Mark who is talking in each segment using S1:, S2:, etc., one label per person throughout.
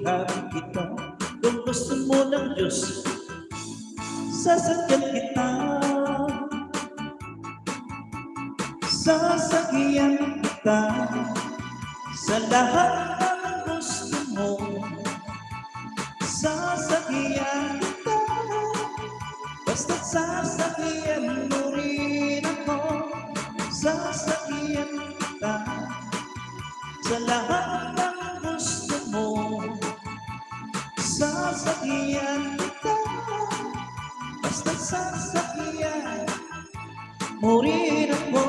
S1: iharin kita. Kung gusto mo ng Diyos, sasakyan kita. Sasakyan kita sa lahat ng gusto mo. Sasakyan kita, basta't sasakyan mo rin ako. Sasakyan kita sa lahat ng gusto mo. Sasakyan kita, basta't sasakyan mo rin ako.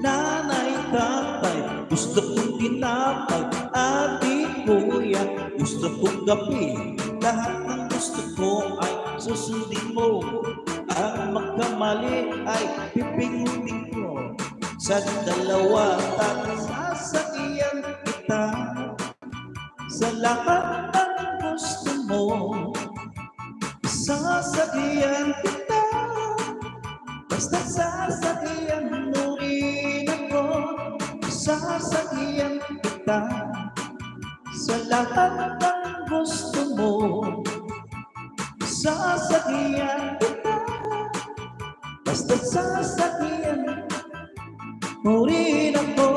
S1: Nanay, tatay, gusto kong tinapay. Ate, kuya, gusto kong gabi. Lahat ng gusto ko ay susundin mo. Ang magkamali ay pipingutin ko. Sa dalawa tayo sasakyan kita sa lahat ng gusto mo. Sasakyan kita, basta sasakyan mo rin ako. Sasakyan kita sa lahat ng gusto mo. Sasakyan kita, basta sasakyan mo rin ako.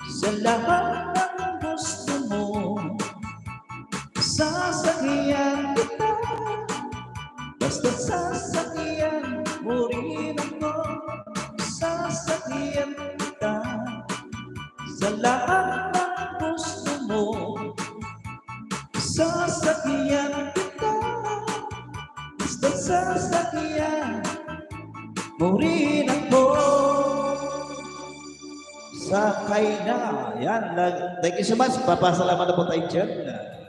S1: Sa lahat ng gusto mo, sasakyan kita, basta sasakyan mo rin ako. Sasakyan kita sa lahat ng gusto mo. Sasakyan kita, basta sasakyan mo rin ako. Sakay na. Yan. Thank you so much. Papasalamat na po tayo dyan.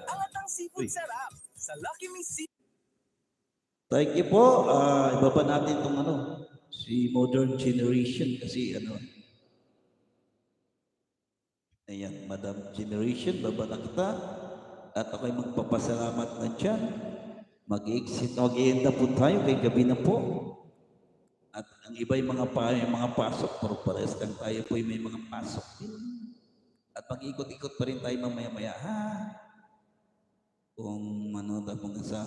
S2: Alatang seafood sarap sa Lucky Me Seafood.
S1: Thank you po. Ibaba natin itong si Modern Generation kasi ayan, Madam Generation, baba na kita. At ako'y magpapasalamat na dyan. Mag-exit, mag-ienda po tayo kay gabi na po. At ang iba yung mga pasok, pero pares lang tayo po may mga pasok din. At mag-ikot-ikot pa rin tayo mamaya-maya, ha? Kung mga sa